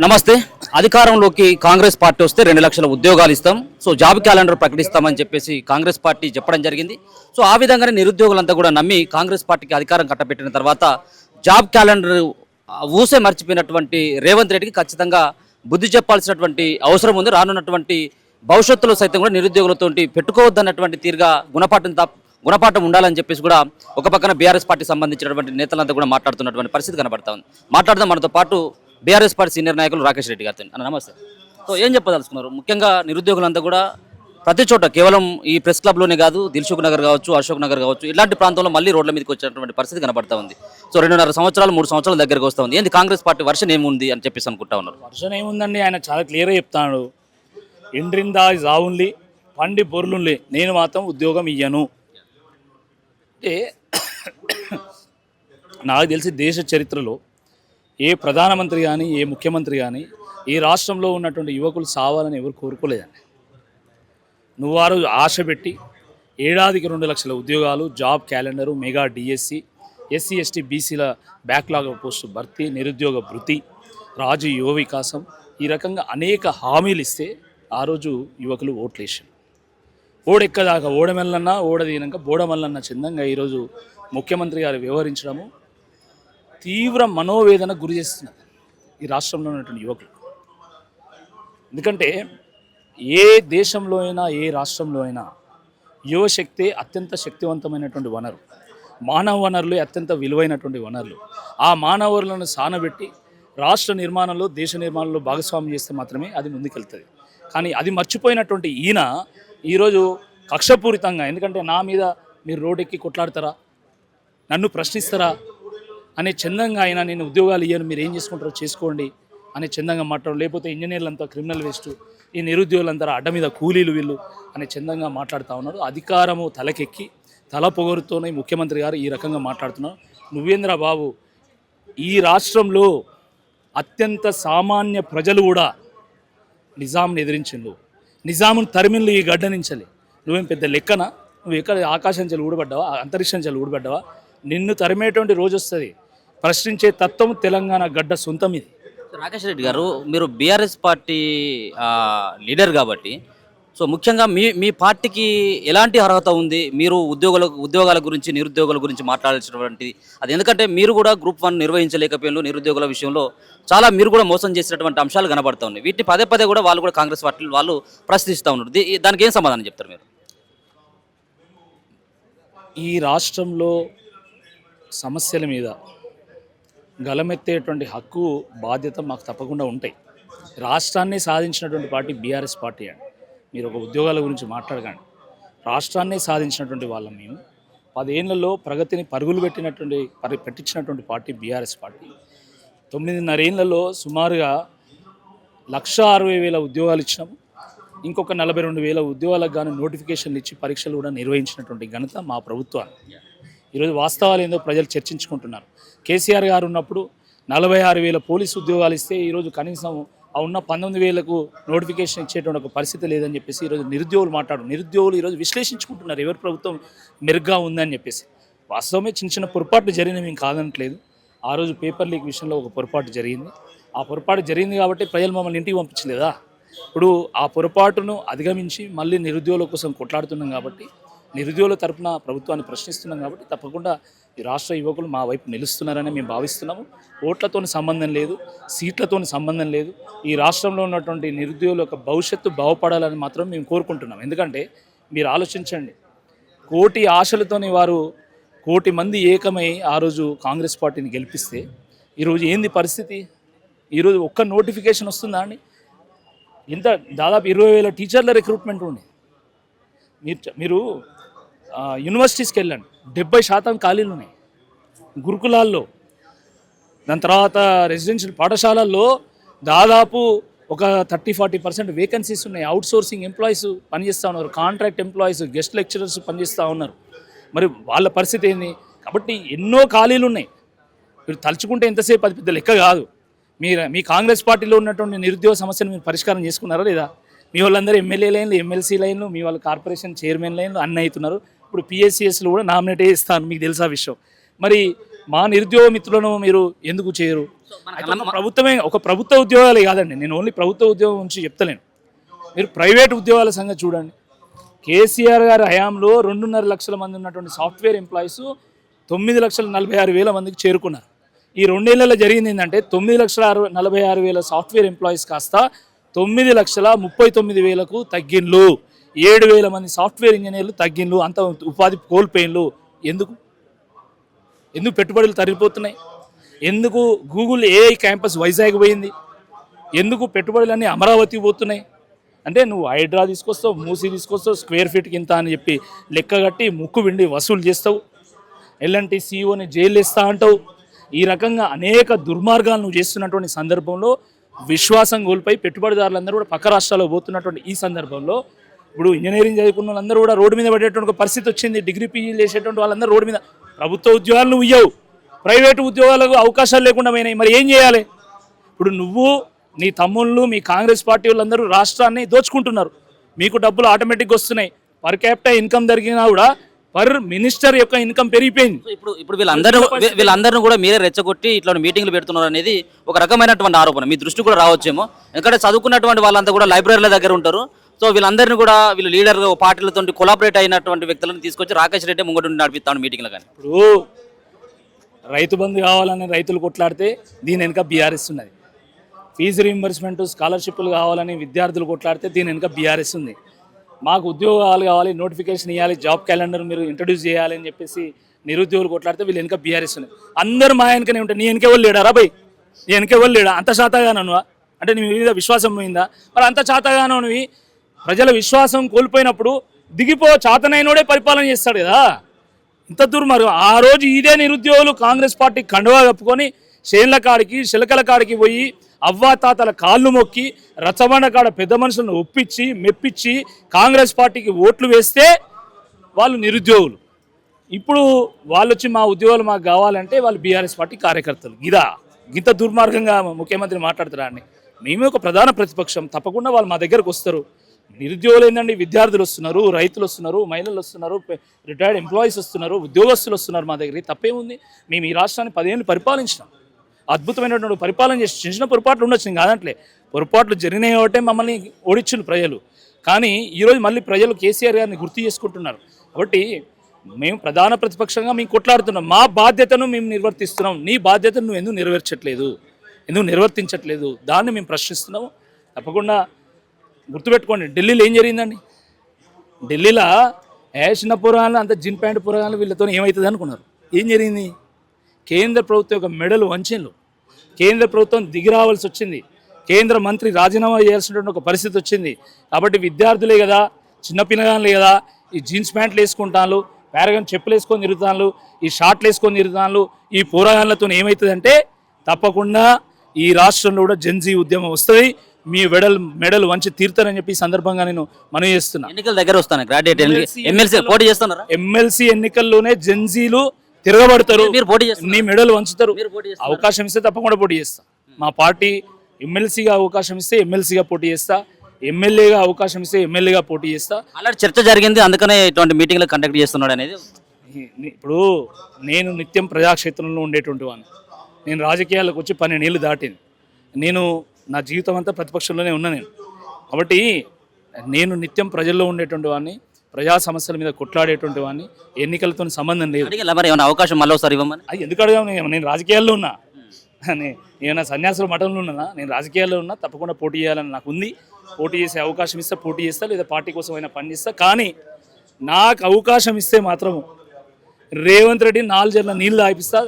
నమస్తే. అధికారంలోకి కాంగ్రెస్ పార్టీ వస్తే 2 లక్షల ఉద్యోగాలు ఇస్తాం, సో జాబ్ క్యాలెండర్ ప్రకటిస్తామని చెప్పేసి కాంగ్రెస్ పార్టీ చెప్పడం జరిగింది. సో ఆ విధంగానే నిరుద్యోగులంతా కూడా నమ్మి కాంగ్రెస్ పార్టీకి అధికారం కట్టబెట్టిన తర్వాత జాబ్ క్యాలెండర్ ఊసే మర్చిపోయినటువంటి రేవంత్ రెడ్డికి ఖచ్చితంగా బుద్ధి చెప్పాల్సినటువంటి అవసరం ఉంది. రానున్నటువంటి భవిష్యత్తులో సైతం కూడా నిరుద్యోగులతో పెట్టుకోవద్దన్నటువంటి తీరుగా గుణపాఠం ఉండాలని చెప్పేసి కూడా ఒక పక్కన బీఆర్ఎస్ పార్టీ సంబంధించినటువంటి నేతలంతా కూడా మాట్లాడుతున్నటువంటి పరిస్థితి కనబడతా ఉంది. మాట్లాడదాం మనతో పాటు బీఆర్ఎస్ పార్టీ సీనియర్ నాయకులు రాకేష్ రెడ్డి గారితో. అన్న నమస్తే. సో ఏం చెప్పదలుచుకున్నారు? ముఖ్యంగా నిరుద్యోగులంతా కూడా ప్రతి చోట, కేవలం ఈ ప్రెస్ క్లబ్లోనే కాదు, దిల్సుఖ్ నగర్ కావచ్చు, అశోక్ నగర్ కావచ్చు, ఇలాంటి ప్రాంతంలో మళ్ళీ రోడ్ల మీదకి వచ్చినటువంటి పరిస్థితి కనబడతా ఉంది. సో 2.5 సంవత్సరాలు 3 సంవత్సరాల దగ్గరకు వస్తూ ఉంది. ఏంది కాంగ్రెస్ పార్టీ వర్షన్ ఏముంది అని చెప్పేసి అనుకుంటా ఉన్నారు? వర్షన్ ఏముందండి, ఆయన చాలా క్లియర్గా చెప్తాడు. ఇండ్రిందా జావున్లీ పండి బొర్లుంలే, నేను మాత్రం ఉద్యోగం ఇయ్యను అంటే నాకు తెలిసి దేశ చరిత్రలో ఏ ప్రధానమంత్రి కానీ ఏ ముఖ్యమంత్రి కానీ ఈ రాష్ట్రంలో ఉన్నటువంటి యువకులు సావాలని ఎవరు కోరుకోలేదండి. నువ్వు ఆ రోజు ఆశ పెట్టి ఏడాదికి 2 లక్షల ఉద్యోగాలు, job calendar, mega DSC, SC ST బీసీల బ్యాక్లాగ్ పోస్టు భర్తీ, నిరుద్యోగ భృతి, రాజు యువ వికాసం, ఈ రకంగా అనేక హామీలు ఇస్తే ఆ రోజు యువకులు ఓట్లేసారు. ఓడెక్కదాకా ఓడమెల్లన్నా ఓడదీనాక బోడమల్లన్న చందంగా ఈరోజు ముఖ్యమంత్రి గారు వ్యవహరించడము తీవ్ర మనోవేదన గురి చేస్తున్నది ఈ రాష్ట్రంలో ఉన్నటువంటి యువకులు. ఎందుకంటే ఏ దేశంలో అయినా ఏ రాష్ట్రంలో అయినా యువశక్తి అత్యంత శక్తివంతమైనటువంటి వనరు. మానవ వనరులు అత్యంత విలువైనటువంటి వనరులు. ఆ మానవ వనరులను సానబెట్టి రాష్ట్ర నిర్మాణంలో, దేశ నిర్మాణంలో భాగస్వామ్యం చేస్తే మాత్రమే అది ముందుకెళ్తుంది. కానీ అది మర్చిపోయినటువంటి ఈయన ఈరోజు కక్షపూరితంగా, ఎందుకంటే నా మీద మీరు రోడ్డెక్కి కొట్లాడతారా, నన్ను ప్రశ్నిస్తారా అనే చందంగా ఆయన, నేను ఉద్యోగాలు ఇయ్యను, మీరు ఏం చేసుకుంటారో చేసుకోండి అనే చందంగా మాట్లాడడం, లేకపోతే ఇంజనీర్లంతా క్రిమినల్ వేస్ట్, ఈ నిరుద్యోగులంతా అడ్డ మీద కూలీలు వీళ్ళు అనే చందంగా మాట్లాడుతూ ఉన్నారు. అధికారము తలకెక్కి తల పొగరుతోనే ముఖ్యమంత్రి గారు ఈ రకంగా మాట్లాడుతున్నారు. నువ్వేంద్ర బాబు, ఈ రాష్ట్రంలో అత్యంత సామాన్య ప్రజలు కూడా నిజాంని ఎదిరించిండు, నిజామును తరిమిన్లు ఈ గడ్డ నుంచలే. నువ్వేం పెద్ద లెక్కనా? నువ్వు ఎక్కడ ఆకాశం చెల్లి ఊడబడ్డావా, అంతరిక్షం చెల్లి ఊడబడ్డావా? నిన్ను తరిమేటువంటి రోజు వస్తుంది. ప్రశ్నించే తత్వం తెలంగాణ గడ్డ సొంతం ఇది. రాకేష్ రెడ్డి గారు, మీరు బీఆర్ఎస్ పార్టీ లీడర్ కాబట్టి, సో ముఖ్యంగా మీ పార్టీకి ఎలాంటి అర్హత ఉంది? మీరు ఉద్యోగాల గురించి, నిరుద్యోగుల గురించి మాట్లాడాల్సినటువంటి అది, ఎందుకంటే మీరు కూడా గ్రూప్ 1 నిర్వహించలేకపోయిన నిరుద్యోగుల విషయంలో చాలా మీరు కూడా మోసం చేసినటువంటి అంశాలు కనబడతా ఉన్నాయి. వీటిని పదే పదే కూడా వాళ్ళు కూడా కాంగ్రెస్ పార్టీ వాళ్ళు ప్రశ్నిస్తూ ఉన్నారు. దానికి ఏం సమాధానం చెప్తారు మీరు? ఈ రాష్ట్రంలో సమస్యల మీద గలమెత్తేటువంటి హక్కు, బాధ్యత మాకు తప్పకుండా ఉంటాయి. రాష్ట్రాన్ని సాధించినటువంటి పార్టీ బీఆర్ఎస్ పార్టీ అండి. మీరు ఒక ఉద్యోగాల గురించి మాట్లాడకండి. రాష్ట్రాన్ని సాధించినటువంటి వాళ్ళం మేము. 10 ఏళ్లలో ప్రగతిని పరుగులు పెట్టించినటువంటి పార్టీ బీఆర్ఎస్ పార్టీ. 9.5 ఏళ్లలో సుమారుగా 1,60,000 ఉద్యోగాలు ఇచ్చినాము. ఇంకొక 42,000 ఉద్యోగాలకు గాను నోటిఫికేషన్లు ఇచ్చి పరీక్షలు కూడా నిర్వహించినటువంటి ఘనత మా ప్రభుత్వాన్ని. ఈరోజు వాస్తవాలు ఏందో ప్రజలు చర్చించుకుంటున్నారు. కేసీఆర్ గారు ఉన్నప్పుడు 46,000 పోలీసు ఉద్యోగాలు ఇస్తే ఈరోజు కనీసం ఆ ఉన్న 19,000కు నోటిఫికేషన్ ఇచ్చేటువంటి ఒక పరిస్థితి లేదని చెప్పేసి ఈరోజు నిరుద్యోగులు ఈరోజు విశ్లేషించుకుంటున్నారు ఎవరి ప్రభుత్వం మెరుగ్గా ఉందని చెప్పేసి. వాస్తవమే చిన్న పొరపాట్లు జరిగినవి మేము కాదనట్లేదు. ఆ రోజు పేపర్ లీక్ విషయంలో ఒక పొరపాటు జరిగింది. ఆ పొరపాటు జరిగింది కాబట్టి ప్రజలు మమ్మల్ని ఇంటికి పంపించలేదా? ఇప్పుడు ఆ పొరపాటును అధిగమించి మళ్ళీ నిరుద్యోగుల కోసం కొట్లాడుతున్నాం కాబట్టి, నిరుద్యోగుల తరఫున ప్రభుత్వాన్ని ప్రశ్నిస్తున్నాం కాబట్టి తప్పకుండా ఈ రాష్ట్ర యువకులు మా వైపు నిలుస్తున్నారని మేము భావిస్తున్నాము. ఓట్లతో సంబంధం లేదు, సీట్లతో సంబంధం లేదు. ఈ రాష్ట్రంలో ఉన్నటువంటి నిరుద్యోగుల యొక్క భవిష్యత్తు బాగుపడాలని మాత్రం మేము కోరుకుంటున్నాం. ఎందుకంటే మీరు ఆలోచించండి, కోటి ఆశలతోని వారు 1,00,00,000 మంది ఏకమై ఆ రోజు కాంగ్రెస్ పార్టీని గెలిపిస్తే ఈరోజు ఏంది పరిస్థితి? ఈరోజు ఒక్క నోటిఫికేషన్ వస్తుందా అండి? ఇంత దాదాపు 20,000 టీచర్ల రిక్రూట్మెంట్ ఉంది. మీరు యూనివర్సిటీస్కి వెళ్ళండి, 70% ఖాళీలు ఉన్నాయి గురుకులాల్లో. దాని తర్వాత రెసిడెన్షియల్ పాఠశాలల్లో దాదాపు ఒక 30-40% వేకెన్సీస్ ఉన్నాయి. అవుట్సోర్సింగ్ ఎంప్లాయీస్ పనిచేస్తూ ఉన్నారు, కాంట్రాక్ట్ ఎంప్లాయీస్, గెస్ట్ లెక్చరర్స్ పనిచేస్తూ ఉన్నారు. మరి వాళ్ళ పరిస్థితి ఏంది? కాబట్టి ఎన్నో ఖాళీలు ఉన్నాయి. మీరు తలుచుకుంటే ఎంతసేపు అది పెద్ద లెక్క కాదు. మీ కాంగ్రెస్ పార్టీలో ఉన్నటువంటి నిరుద్యోగ సమస్యను మీరు పరిష్కారం చేసుకున్నారా లేదా? మీ వాళ్ళందరూ ఎమ్మెల్యే లైన్లు, ఎమ్మెల్సీ లైన్లు, మీ వాళ్ళ కార్పొరేషన్ చైర్మన్ లైన్లు అన్నీ అవుతున్నారు. ఇప్పుడు పిఎస్సిఎస్లు కూడా నామినేట్ ఇస్తాను, మీకు తెలుసా విషయం. మరి మా నిరుద్యోగ మిత్రులను మీరు ఎందుకు చేయరు? అయితే ఒక ప్రభుత్వ ఉద్యోగాలే కాదండి, నేను ఓన్లీ ప్రభుత్వ ఉద్యోగం నుంచి చెప్తలేను. మీరు ప్రైవేట్ ఉద్యోగాల సంగతి చూడండి. కేసీఆర్ గారి హయాంలో 2.5 లక్షల మంది ఉన్నటువంటి సాఫ్ట్వేర్ ఎంప్లాయీస్ 9,46,000 మందికి చేరుకున్నారు. ఈ 2 ఏళ్లలో జరిగింది ఏంటంటే 9,46,000 సాఫ్ట్వేర్ ఎంప్లాయీస్ కాస్త 9,39,000కు తగ్గిండ్లు. 7,000 మంది సాఫ్ట్వేర్ ఇంజనీర్లు తగ్గిండ్లు, అంత ఉపాధి కోల్పోయిండ్లు. ఎందుకు పెట్టుబడులు తరిగిపోతున్నాయి? ఎందుకు గూగుల్ ఏఐ క్యాంపస్ వైజాగ్ పోయింది? ఎందుకు పెట్టుబడులన్నీ అమరావతి పోతున్నాయి? అంటే నువ్వు హైడ్రా తీసుకొస్తావు, మూసీ తీసుకొస్తావు, స్క్వేర్ ఫీట్కి ఇంత అని చెప్పి లెక్క కట్టి ముక్కు విండి వసూలు చేస్తావు, ఎల్ఎన్టీ సీఈఓని జైలు వేస్తా అంటావు. ఈ రకంగా అనేక దుర్మార్గాలు నువ్వు చేస్తున్నటువంటి సందర్భంలో విశ్వాసం కోల్పోయి పెట్టుబడిదారులందరూ కూడా పక్క రాష్ట్రాల్లో పోతున్నటువంటి ఈ సందర్భంలో ఇప్పుడు ఇంజనీరింగ్ చదువుకున్న వాళ్ళందరూ కూడా రోడ్డు మీద పడేటువంటి ఒక పరిస్థితి వచ్చింది. డిగ్రీ పీజీలు చేసేటువంటి వాళ్ళందరూ రోడ్డు మీద. ప్రభుత్వ ఉద్యోగాలు నువ్వు ఇయ్యవు, ప్రైవేటు ఉద్యోగాలకు అవకాశాలు లేకుండా పోయినాయి. మరి ఏం చేయాలి? ఇప్పుడు నువ్వు, నీ తమ్ముళ్ళు, మీ కాంగ్రెస్ పార్టీ వాళ్ళందరూ రాష్ట్రాన్ని దోచుకుంటున్నారు. మీకు డబ్బులు ఆటోమేటిక్గా వస్తున్నాయి. పర్ క్యాపిటల్ ఇన్కమ్ జరిగినా కూడా పర్ మినిస్టర్ యొక్క ఇన్కమ్ పెరిగిపోయింది. ఇప్పుడు వీళ్ళందరూ కూడా మీరే రెచ్చగొట్టి ఇట్లా మీటింగ్లు పెడుతున్నారు అనేది ఒక రకమైనటువంటి ఆరోపణ. మీ దృష్టి కూడా రావచ్చేమో. ఎందుకంటే చదువుకున్నటువంటి వాళ్ళంతా కూడా లైబ్రరీల దగ్గర ఉంటారు. సో వీళ్ళందరినీ కూడా వీళ్ళు లీడర్ పార్టీలతో కొలాబరేట్ అయినటువంటి వ్యక్తులను తీసుకొచ్చి రాకేష్ రెడ్డి ముంగటి నడిపిస్తాను మీటింగ్లు. కానీ ఇప్పుడు రైతు బంధు కావాలని రైతులు కొట్లాడితే దీని వెనుక బీఆర్ఎస్ ఉన్నది. ఫీజు రీయింబర్స్మెంట్, స్కాలర్షిప్లు కావాలని విద్యార్థులు కొట్లాడితే దీని వెనుక బీఆర్ఎస్ ఉంది. మాకు ఉద్యోగాలు కావాలి, నోటిఫికేషన్ ఇవ్వాలి, జాబ్ క్యాలెండర్ మీరు ఇంట్రడ్యూస్ చేయాలి అని చెప్పేసి నిరుద్యోగులు కొట్లాడితే వీళ్ళు వెనుక బీఆర్ఎస్ ఉంది. అందరూ మా వెనుకనే ఉంటారు. నీ వెనకే వాళ్ళు లేడా రాబాయ్? నీ వెనకే వాళ్ళు లేడా? అంత శాతగానవా? అంటే నీ మీద విశ్వాసం పోయిందా? మరి అంత శాతగానవి ప్రజల విశ్వాసం కోల్పోయినప్పుడు దిగిపో, చాతనైనోడే పరిపాలన చేస్తాడు కదా. ఇంత దుర్మార్గం. ఆ రోజు ఇదే నిరుద్యోగులు కాంగ్రెస్ పార్టీ కండువా కప్పుకొని చేన్ల కాడికి, చిలకల కాడికి పోయి అవ్వాతాతల కాళ్ళు మొక్కి రచ్చబండ కాడ పెద్ద మనుషులను ఒప్పించి మెప్పించి కాంగ్రెస్ పార్టీకి ఓట్లు వేస్తే వాళ్ళు నిరుద్యోగులు. ఇప్పుడు వాళ్ళు వచ్చి మా ఉద్యోగాలు మాకు కావాలంటే వాళ్ళు బీఆర్ఎస్ పార్టీ కార్యకర్తలు. ఇంత దుర్మార్గంగా ముఖ్యమంత్రి మాట్లాడుతారా అండి? మేమే ఒక ప్రధాన ప్రతిపక్షం, తప్పకుండా వాళ్ళు మా దగ్గరకు వస్తారు. నిరుద్యోగులు ఏంటండి, విద్యార్థులు వస్తున్నారు, రైతులు వస్తున్నారు, మహిళలు వస్తున్నారు, రిటైర్డ్ ఎంప్లాయీస్ వస్తున్నారు, ఉద్యోగస్తులు వస్తున్నారు మా దగ్గర. తప్పేముంది? మేము ఈ రాష్ట్రాన్ని 10 ఏళ్ళు పరిపాలించినాం. అద్భుతమైనటువంటి పరిపాలన చేసి చిన్న చిన్న పొరపాట్లు ఉండొచ్చు, నేను కాదంటలే. పొరపాట్లు జరిగినాయి కాబట్టి మమ్మల్ని ఓడించిన ప్రజలు. కానీ ఈరోజు మళ్ళీ ప్రజలు కేసీఆర్ గారిని గుర్తు చేసుకుంటున్నారు. కాబట్టి మేము ప్రధాన ప్రతిపక్షంగా మేము కొట్లాడుతున్నాం. మా బాధ్యతను మేము నిర్వర్తిస్తున్నాం. నీ బాధ్యతను నువ్వు ఎందుకు నిర్వర్తించట్లేదు? దాన్ని మేము ప్రశ్నిస్తున్నాము. తప్పకుండా గుర్తుపెట్టుకోండి, ఢిల్లీలో ఏం జరిగిందండి? ఢిల్లీలో చిన్న పురాణాలు, అంత జిన్ ప్యాంట్ పురాణాలు వీళ్ళతో ఏమవుతుంది అనుకున్నారు? ఏం జరిగింది? కేంద్ర ప్రభుత్వం యొక్క మెడలు వంచెలు. కేంద్ర ప్రభుత్వం దిగి రావాల్సి వచ్చింది. కేంద్ర మంత్రి రాజీనామా చేయాల్సినటువంటి ఒక పరిస్థితి వచ్చింది. కాబట్టి విద్యార్థులే కదా, చిన్న పిల్లగాళ్ళే కదా, ఈ జీన్స్ ప్యాంట్లు వేసుకుంటాను, పారగాన్ చెప్పులు వేసుకొని తిరుగుతాను, ఈ షార్ట్లు వేసుకొని తిరుగుతాను, ఈ పోరాగాళ్ళతో ఏమవుతుందంటే తప్పకుండా ఈ రాష్ట్రంలో కూడా జెన్జీ ఉద్యమం వస్తుంది. మీ మెడలు వంచి తీరుతారని చెప్పి ఈ సందర్భంగా నేను మనవి చేస్తున్నా. ఎన్నికల దగ్గర వస్తాను, గ్రాడ్యుయేట్ ఎమ్మెల్సీ పోటీ చేస్తున్నారా? ఎమ్మెల్సీ ఎన్నికల్లోనే జెన్జీలు తిరగబడతారు, నీ మెడలు వంచుతారు. అవకాశం ఇస్తే తప్పకుండా పోటీ చేస్తా. మా పార్టీ ఎమ్మెల్సీగా అవకాశం ఇస్తే ఎమ్మెల్సీగా పోటీ చేస్తా, ఎమ్మెల్యేగా అవకాశం ఇస్తే ఎమ్మెల్యేగా పోటీ చేస్తా. అలాంటి చర్చ జరిగింది, అందుకనే ఇటువంటి మీటింగ్లు కండక్ట్ చేస్తున్నాడు అనేది. ఇప్పుడు నేను నిత్యం ప్రజాక్షేత్రంలో ఉండేటువంటి వాడిని. నేను రాజకీయాలకు వచ్చి 12 ఏళ్ళు దాటింది. నేను నా జీవితం అంతా ప్రతిపక్షంలోనే ఉన్నా నేను. కాబట్టి నేను నిత్యం ప్రజల్లో ఉండేటువంటి వాడిని, ప్రజా సమస్యల మీద కొట్లాడేటువంటి వాడిని. ఎన్నికలతో సంబంధం లేదు. మరి ఏమైనా అవకాశం మళ్ళీ ఒకసారి ఇవ్వమని? అది ఎందుకు అడగాను? నేను రాజకీయాల్లో ఉన్నా, ఏమైనా సన్యాసుల మఠంలో ఉన్నా, నేను రాజకీయాల్లో ఉన్నా. తప్పకుండా పోటీ చేయాలని నాకు ఉంది. పోటీ చేసే అవకాశం ఇస్తే పోటీ చేస్తా, లేదా పార్టీ కోసం అయినా పనిచేస్తా. కానీ నాకు అవకాశం ఇస్తే మాత్రం రేవంత్ రెడ్డి 4 జర్ల నీళ్ళు ఆపిస్తా,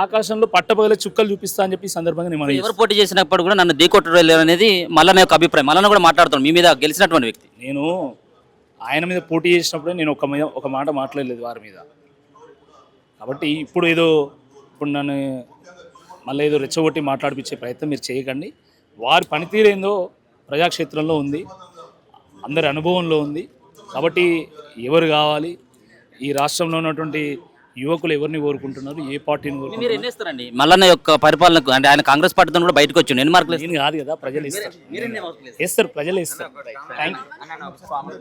ఆకాశంలో పట్టపగల చుక్కలు చూపిస్తా అని చెప్పి ఈ సందర్భంగా నేను ఎవరు పోటీ చేసినప్పుడు కూడా నన్ను ఢీకొట్టడం అనేది మళ్ళీ యొక్క అభిప్రాయం. మళ్ళీ కూడా మాట్లాడుతాను, మీ మీద గెలిచినటువంటి వ్యక్తి. నేను ఆయన మీద పోటీ చేసినప్పుడే నేను ఒక మాట మాట్లాడలేదు వారి మీద. కాబట్టి ఇప్పుడు నన్ను మళ్ళీ ఏదో రెచ్చగొట్టి మాట్లాడిపించే ప్రయత్నం మీరు చేయకండి. వారి పనితీరేందో ప్రజాక్షేత్రంలో ఉంది, అందరి అనుభవంలో ఉంది. కాబట్టి ఎవరు కావాలి, ఈ రాష్ట్రంలో ఉన్నటువంటి యువకులు ఎవరిని కోరుకుంటున్నారు, ఏ పార్టీని కోరుకుంటున్నారు? మీరు ఎన్ని ఇస్తారండి మల్లన్న యొక్క పరిపాలనకు? అంటే ఆయన కాంగ్రెస్ పార్టీతో కూడా బయటకు వచ్చి ఎన్ని మార్కులు? నేను కాదు కదా, ప్రజలు ఇస్తారు, ప్రజలే ఇస్తారు. Thank you.